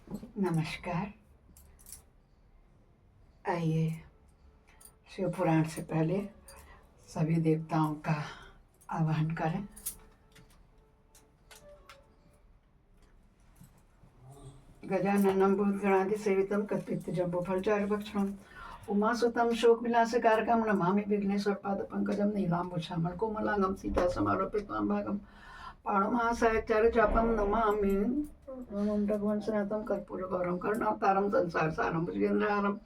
नमस्कार। आइए शिव पुराण से पहले सभी देवताओं का आवाहन करें। गजाननं भूतगणाधिसेवितं कत्पितजम्बोफलचारुभक्षणं उमासुतं शोकविनाशकारकं नमामि विघ्नेश्वरपादपङ्कजं नीलाम्बुजामलकोमलांगं सीतासमारोपितं भागं पाणुमहासायचारुचापं नमामि रघुवंशनाथं कर्पूरगौरं करुणावतारं संसारसारं भुजगेन्द्रहारं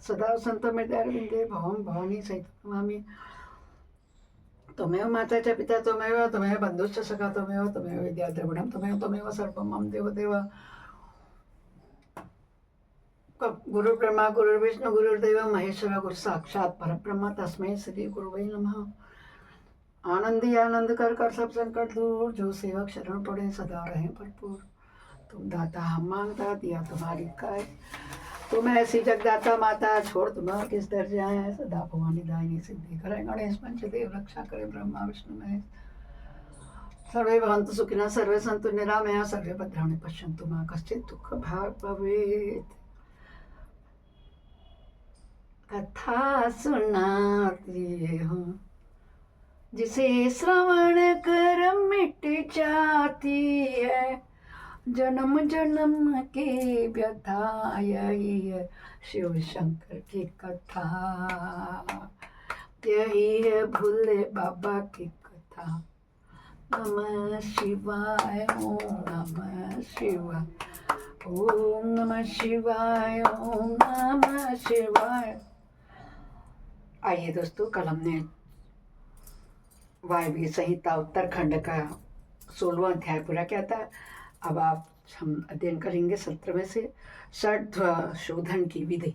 सदा वसन्तमित्रारविन्दे भवं भवानी सहितं नमामि। त्वमेव माता च पिता त्वमेव बन्धुश्च सखा त्वमेव विद्या द्रविणं त्वमेव सर्वं मम देवदेव। गुरुर्ब्रह्मा गुरुर्विष्णु गुरुर्देव महेश्वर गुरु साक्षात परब्रह्म तस्मै श्री गुरुवे नमः। आनंदी आनंद कर सब संकट दूर, जो सेवक शरण पड़े सदा रहे भरपूर। तुम दाता हम मांगता दिया तुम्हारी काय, तुम ऐसी जगदाता माता छोड़ तुम और किस दर जाए। सदा भवानी दायिनी सिद्धि करे गणेश पंचदेव रक्षा करे ब्रह्मा विष्णु महेश। सर्वे भवन्तु सुखिनः सर्वे सन्तु निरामया सर्वे भद्राणि पश्यन्तु मा कश्चित् दुःख भाग् भवेत्। कथा सुनाती हूँ जिसे श्रवण कर मिट जाती है, जन्म जन्म की व्यथा यही है शिव शंकर की कथा, यही है भोले बाबा की कथा। नमः शिवाय ओम नमः शिवाय ओम नमः शिवाय ओम नमः शिवाय। आइए दोस्तों, कल हमने वायव्य संहिता उत्तरखंड का 16वां अध्याय पूरा किया था। अब हम अध्ययन करेंगे 17वें से षड्व शोधन की विधि।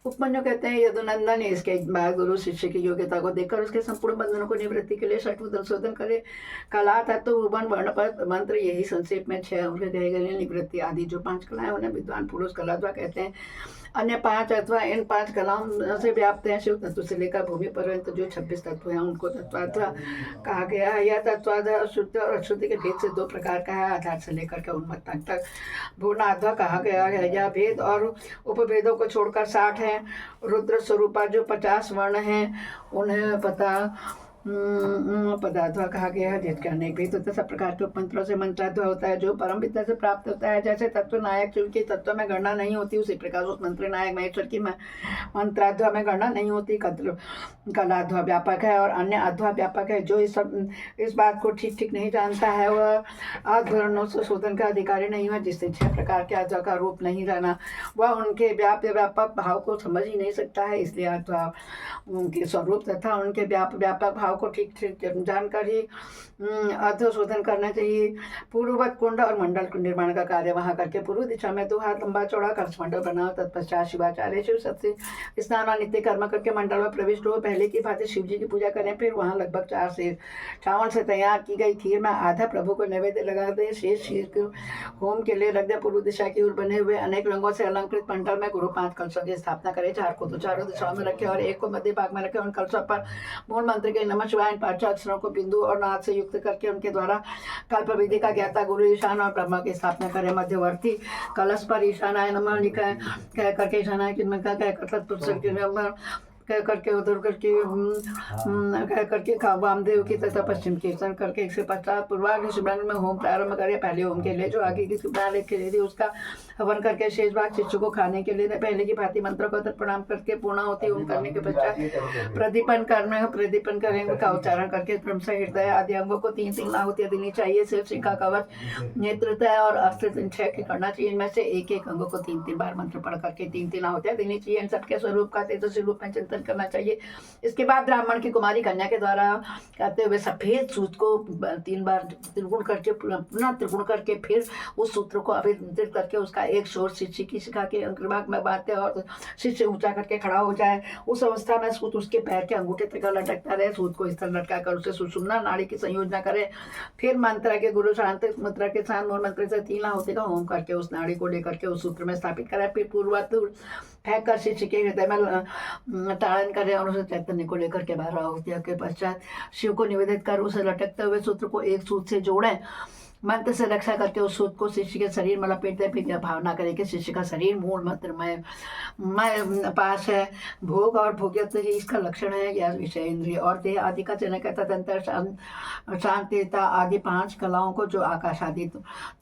उपमन्यु कहते हैं यदुनंदन ने इसके बाद गुरु शिष्य की योग्यता को देखकर उसके संपूर्ण बंधनों को निवृत्ति के लिए षट्व शोधन करे। कला तत्व भुवन वर्ण पद मंत्र, यही संक्षेप में 6 उनके कहे गए। निवृत्ति आदि जो 5 कलाएं उन्हें विद्वान पुरुष कलाद्वा कहते हैं। अन्य 5 अथवा इन 5 कलाओं से व्याप्त हैं। शिव तत्व से लेकर भूमि पर्यंत जो 26 तत्व हैं उनको तत्वाध्वा कहा गया है। यह तत्वाध्वा शुद्ध और अशुद्धि के भेद से 2 प्रकार का है। आधार से लेकर के उन्मत्त तक भूर्णाध्वा कहा गया है। यह भेद और उपभेदों को छोड़कर 60 है। रुद्र स्वरूपा जो 50 वर्ण हैं उन्हें पदाध्वा कहा गया है, जिसके अनेक भेद होते हैं। सब प्रकार के उपमंत्रों से मंत्राध्वा होता है जो परम विद्या से प्राप्त होता है। जैसे तत्व नायक शिव की तत्व में गणना नहीं होती, उसी प्रकार उस मंत्र नायक महेश्वर की मंत्राध्वा में गणना नहीं होती। कलाध्वा व्यापक है और अन्य अध्वा व्यापक है। जो इस बात को ठीक ठीक नहीं जानता है वह अध्वर्णों से शोधन का अधिकारी नहीं है। जिससे 6 प्रकार के अध्वा का रूप नहीं जाना, वह उनके व्यापक भाव को समझ ही नहीं सकता है। इसलिए अध्वा उनके स्वरूप तथा उनके व्यापक भाव को ठीक ठीक जानकर ही अध्व शोधन करना चाहिए। पूर्ववत कुंड और मंडल के निर्माण का कार्य वहां करके पूर्व दिशा में 2 हाथ लंबा चौड़ा कलश मंडल बनाओ। तत्पश्चात शिवाचार्य शिव सबसे स्नान और नित्य कर्म करके मंडल में प्रविष्ट हो। पहले की भांति शिव जी की पूजा करें। फिर वहां लगभग 4 सेर चावल से तैयार की गई खीर में आधा प्रभु को नैवेद्य लगा दे। शेष खीर को होम के लिए रख दे। पूर्व दिशा की ओर बने हुए अनेक रंगों से अलंकृत मंडल में गुरु 5 कलशों की स्थापना करे। 4 को तो चारों दिशाओं में रखे और 1 को मध्य भाग में रखे। उन कलशों पर मूल मंत्र के नमः शिवाय 5 अक्षरों को बिंदु और नाद से युक्त करके उनके द्वारा कल्प विधि का ज्ञाता गुरु ईशान और ब्रह्मा की स्थापना करे। मध्यवर्ती कलश पर ईशानाय नमः लिखा है, कह करके ईशानाय की कह कर तत्पुरुष कह करके उधर करके कह करके वामदेव की तथा पश्चिम कीर्तन करके इसके पश्चात पूर्वाग्नि शिवरांग में होम प्रारंभ करे। पहले होम के लिए जो आगे की शिवरांग के लिए उसका हवन करके शेष भाग शिष्य को खाने के लिए पहले की भांति मंत्र को प्रणाम करके पूर्ण होती होम करने के पश्चात प्रदीपन करेंगे का उच्चारण करके ब्रह्म से हृदय आदि अंगों को 3 आहुतियां देनी चाहिए। शिव शिखा कवच नेतृत्व और अस्त्र 6 की करना चाहिए। इनमें से एक अंगों को 3 बार मंत्र पढ़ करके 3 आहुतियां देनी चाहिए। इन सबके स्वरूप का तेजस्वी रूप में चिंतन करना चाहिए। इसके बाद ब्राह्मण की कुमारी कन्या के द्वारा कहते हुए सफेद सूत को 3 बार त्रिगुण करके पुनः त्रिगुण करके फिर उस सूत्र को अभिमंत्रित करके उसका एक शोर शिष्य की शिखा के अंतर्भाग में बांधते और शिष्य ऊंचा करके खड़ा हो जाए। उस अवस्था में सूत उसके पैर के अंगूठे तक लटकता रहे। सूत को इस तरह लटका कर उसे सुषुम्ना नाड़ी की संयोजना करे। फिर मंत्र के गुरु शांत मंत्र के साथ मूल मंत्र से 3 आहुति का होम करके उस नाड़ी को लेकर के उस सूत्र में स्थापित करे। फिर पूर्ववत फेंक कर शिष्य के हृदय में ताड़न करें और उसे चैतन्य को लेकर के 12 आहुतियों के पश्चात शिव को निवेदित कर उसे लटकते हुए सूत्र को एक सूत से जोड़ें मंत्र से रक्षा करके उस सूत को शिष्य के शरीर में लपेटते फिर यह भावना करें कि शिष्य का शरीर मूल मंत्र मैं पास है। भोग और भोग्यत्व ही इसका लक्षण है। यह विषय इंद्रिय और देह आदि का जनक है। तदंतर शांतिता आदि 5 कलाओं को जो आकाश आदि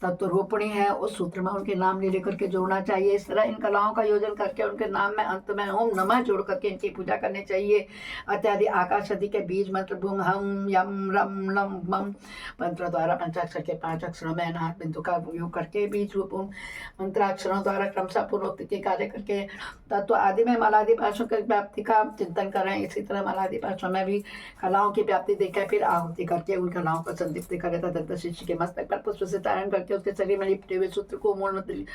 तत्व रूपणी है उस सूत्र में उनके नाम ले लेकर के जोड़ना चाहिए। इस तरह इन कलाओं का योजन करके उनके नाम में अंत में ओम नमः जोड़ करके इनकी पूजा करनी चाहिए। इत्यादि आकाश आदि के बीज मंत्र भूम हम यम रम लम मम मंत्र द्वारा पंचाक्षर के 5 अक्षरों में अनाहत बिंदु का उपयोग करके बीज रूप मंत्राक्षरों द्वारा क्रमशः पूर्वोक्त के कार्य करके तत्व आदि में मलादि पाशों की व्याप्ति का चिंतन करें। इसी तरह मलादि पाशों में भी कलाओं की व्याप्ति देकर फिर आहुति करके उन कलाओं को संदिग्ध करे तथा शिष्य के मस्तक पर पुष्प से धारण करके उसके शरीर में लिपटे हुए सूत्र को मूल मंत्र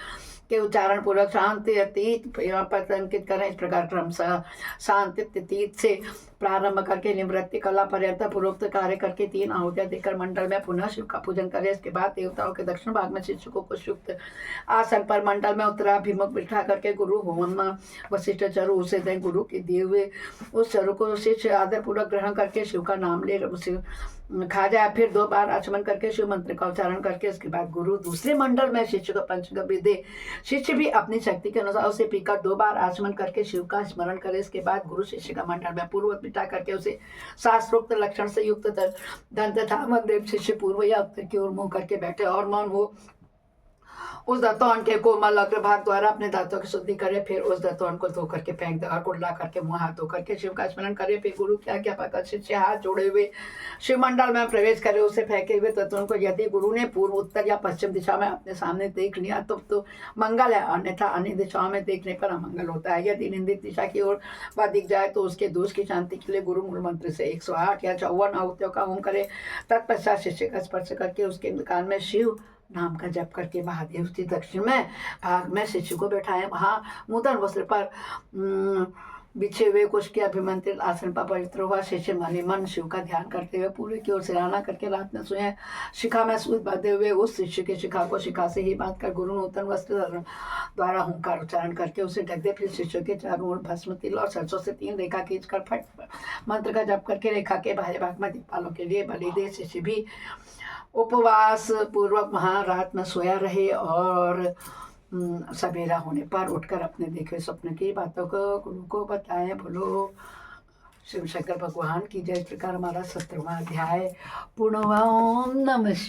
के उच्चारण पूर्वक शांति अतीत पर अंकित करें। इस प्रकार क्रमशः शांति तीत से प्रारंभ करके निवृत्ति कला पर्यंत पूर्वोक्त कार्य करके 3 आहुतियां देकर मंडल में पुनः शिव का पूजन करें। इसके बाद देवताओं के दक्षिण भाग में शिक्षकों को युक्त आसन पर मंडल में उत्तराभिमुख बिठा करके गुरु होम वशिष्ठ चरु उसे दें। गुरु के दिए हुए उस चरु को शिष्य आदर पूर्वक ग्रहण करके शिव का नाम ले उसे खा जाए। फिर 2 बार आचमन करके शिव मंत्र का उच्चारण करके उसके बाद गुरु दूसरे मंडल में शिष्य को पंचगव्य दे। शिष्य भी अपनी शक्ति के अनुसार उसे पीकर 2 बार आचमन करके शिव का स्मरण करे। इसके बाद गुरु शिष्य का मंडल में पूर्व बिठा करके उसे शास्त्रोक्त लक्षण से युक्त दंत तथा मंदिर शिष्य पूर्व या उत्तर की ओर मुंह करके बैठे और मौन हो उस दत्तौन के कोमल अग्रभाग द्वारा अपने दांतों की शुद्धि करे। फिर उस दत्तौन को धो करके फेंक दे और कुल्ला करके मुंह हाथ धो करके शिव का स्मरण करे। फिर गुरु की आज्ञा पाकर शिष्य हाथ जोड़े हुए शिव मंडल में प्रवेश करे। उसे फेंके हुए दत्तौन को यदि गुरु ने पूर्व उत्तर या पश्चिम दिशा में अपने सामने देख लिया तो मंगल है, अन्यथा अन्य दिशाओं में देखने पर अमंगल होता है। यदि निंदित दिशा की ओर वह दिख जाए तो उसके दोष की शांति के लिए गुरु मूल मंत्र से 108 या 54 आहुतियों का होम करे। तत्पश्चात शिष्य का स्पर्श करके उसके कान में शिव नाम का जप करके महादेव के दक्षिण में भाग में शिष्य को बैठाएं। वहाँ नूतन वस्त्र पर बिछे हुए कुश के अभिमंत्रित आसन पर पवित्र हुआ शिष्य मन ही मन शिव का ध्यान करते हुए पूरे की ओर सिराना करके रात में सोए। शिखा में सूत बांधे हुए उस शिष्य के शिखा को शिखा से ही बांधकर गुरु नूतन वस्त्र द्वारा हुंकार उच्चारण करके उसे ढक दे। फिर शिष्य के चारों ओर भस्म तिल और सरसों से 3 रेखा खींचकर फट मंत्र का जप करके रेखा के बाह्य भाग में दीपालों के लिए बलि दे। शिष्य भी उपवास पूर्वक वहाँ रात में सोया रहे और सवेरा होने पर उठकर अपने देखे स्वप्न की बातों को गुरु को बताएं। बोलो शिव शंकर भगवान की जय। इस प्रकार हमारा 17वां अध्याय पूर्ण हुआ। ओम नमः।